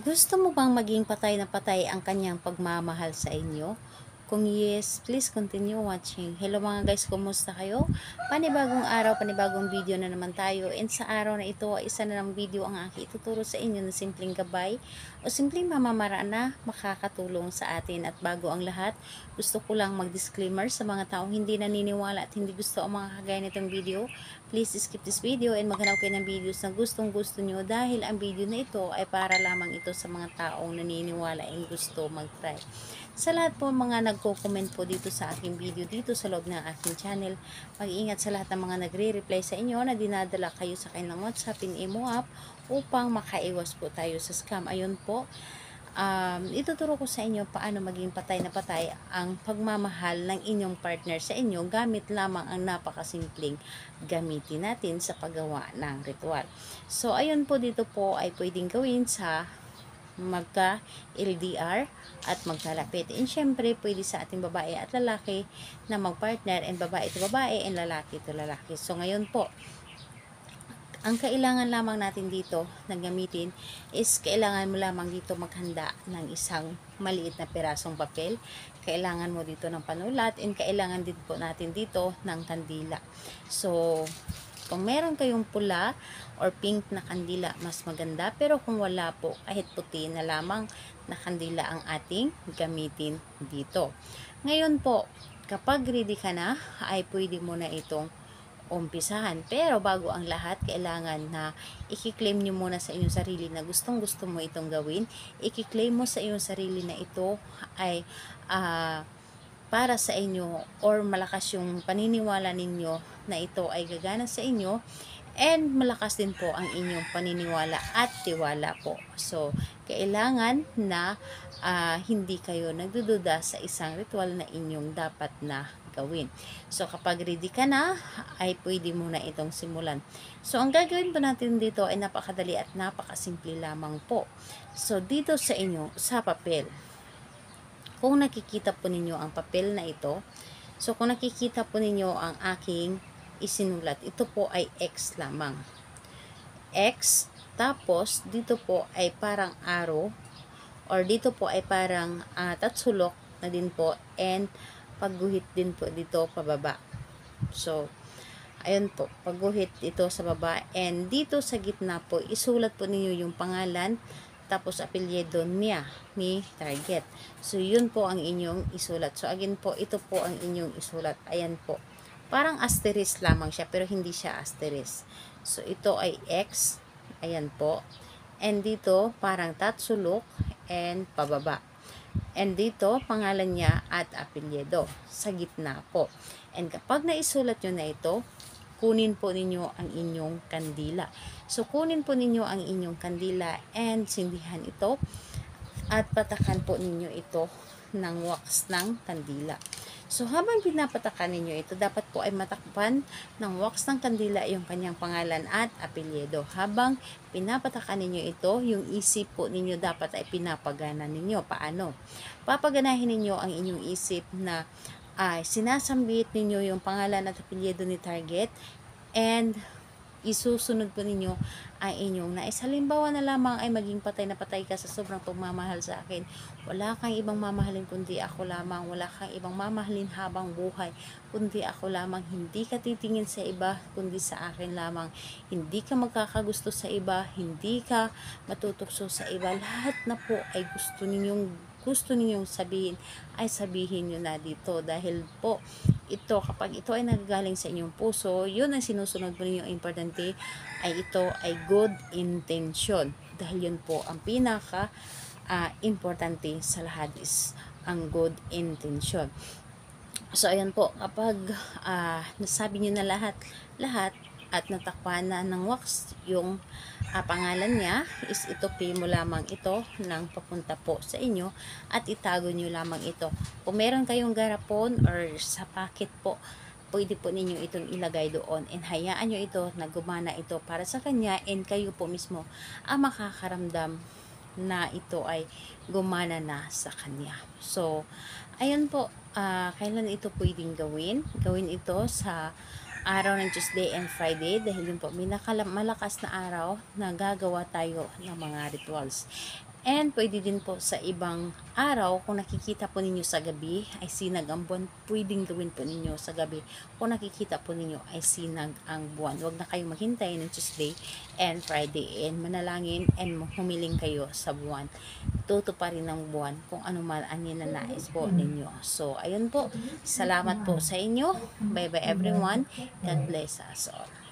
Gusto mo bang maging patay na patay ang kanyang pagmamahal sa inyo? Kung yes, please continue watching. Hello mga guys, kumusta kayo? Panibagong araw, panibagong video na naman tayo. And sa araw na ito, isa na lang video ang aking ituturo sa inyo na simpleng gabay o simpleng mamamaraan na makakatulong sa atin. At bago ang lahat, gusto ko lang mag-disclaimer sa mga taong hindi naniniwala at hindi gusto ang mga kagaya nitong video. Please skip this video and maghanap kayo ng videos na gustong gusto nyo dahil ang video na ito ay para lamang ito sa mga taong naniniwala and gusto mag-try. Sa lahat po mga nagko-comment po dito sa aking video dito sa loob ng aking channel, mag-iingat sa lahat ng mga nagre-reply sa inyo na dinadala kayo sa kanilang WhatsApp in Imo app upang makaiwas po tayo sa scam. Ayun po, ituturo ko sa inyo paano maging patay na patay ang pagmamahal ng inyong partner sa inyo gamit lamang ang napakasimpleng gamitin natin sa paggawa ng ritual. So, ayun po dito po ay pwedeng gawin sa magka-LDR at magkalapit. And syempre, pwede sa ating babae at lalaki na magpartner and babae to babae and lalaki to lalaki. So, ngayon po, ang kailangan lamang natin dito na gamitin is kailangan mo lamang dito maghanda ng isang maliit na pirasong papel. Kailangan mo dito ng panulat and kailangan din po natin dito ng kandila. So, kung meron kayong pula or pink na kandila, mas maganda. Pero kung wala po, kahit puti na lamang na kandila ang ating gamitin dito. Ngayon po, kapag ready ka na, ay pwede mo na itong umpisahan. Pero bago ang lahat, kailangan na i-claim nyo muna sa inyong sarili na gustong gusto mo itong gawin. I-claim mo sa inyong sarili na ito ay para sa inyo or malakas yung paniniwala ninyo na ito ay gagana sa inyo and malakas din po ang inyong paniniwala at tiwala po. So, kailangan na hindi kayo nagdududa sa isang ritual na inyong dapat na gawin. So, kapag ready ka na, ay pwede mo na itong simulan. So, ang gagawin po natin dito ay napakadali at napakasimple lamang po. So, dito sa inyo, sa papel, kung nakikita po ninyo ang papel na ito, so kung nakikita po ninyo ang aking isinulat, ito po ay X lamang. X, tapos dito po ay parang arrow, or dito po ay parang tatsulok na din po, and pagguhit din po dito pababa. So, ayun po, pagguhit ito sa baba, and dito sa gitna po, isulat po ninyo yung pangalan, tapos apelyido niya, ni target. So, yun po ang inyong isulat. So, again po, ito po ang inyong isulat. Ayan po. Parang asterisk lamang siya, pero hindi siya asterisk. So, ito ay X. Ayan po. And dito, parang tatsulok and pababa. And dito, pangalan niya at apelyido. Sa gitna po. And kapag naisulat nyo na ito, kunin po ninyo ang inyong kandila. So, kunin po ninyo ang inyong kandila and sindihan ito at patakan po ninyo ito ng wax ng kandila. So, habang pinapatakan ninyo ito, dapat po ay matakpan ng wax ng kandila yung kanyang pangalan at apelyido. Habang pinapatakan ninyo ito, yung isip po ninyo dapat ay pinapagana ninyo. Paano? Papaganahin ninyo ang inyong isip na sinasambit ninyo yung pangalan at apelyido ni target and isusunod po ninyo ang inyong nais. Halimbawa na lamang ay maging patay na patay ka sa sobrang pagmamahal sa akin. Wala kang ibang mamahalin kundi ako lamang. Wala kang ibang mamahalin habang buhay kundi ako lamang. Hindi ka titingin sa iba kundi sa akin lamang. Hindi ka magkakagusto sa iba. Hindi ka matutukso sa iba. Lahat na po ay gusto ninyong sabihin ay sabihin nyo na dito dahil po ito, kapag ito ay nagagaling sa inyong puso, yun ang sinusunod po ninyo. Importante ay ito ay good intention dahil yun po ang pinaka importante sa lahat is ang good intention. So ayan po, kapag nasabi nyo na lahat at natakpan na ng wax yung pangalan niya, is itupi mo lamang ito ng papunta po sa inyo at itago nyo lamang ito. Kung meron kayong garapon or sa packet po, pwede po ninyo itong ilagay doon and hayaan nyo ito na gumana ito para sa kanya and kayo po mismo ang makakaramdam na ito ay gumana na sa kanya. So, ayun po, kailan ito pwedeng gawin? Gawin ito sa araw ng Tuesday and Friday dahil yun po malakas na araw na gagawa tayo ng mga rituals. And pwede din po sa ibang araw, kung nakikita po ninyo sa gabi ay sinag ang buwan, pwedeng gawin po ninyo sa gabi. Kung nakikita po ninyo ay sinag ang buwan, huwag na kayong maghintay ng Tuesday and Friday and manalangin and humiling kayo sa buwan. Tutuparin ng buwan kung ano man ang ninanais po ninyo. So, ayun po. Salamat po sa inyo. Bye bye everyone. God bless us all.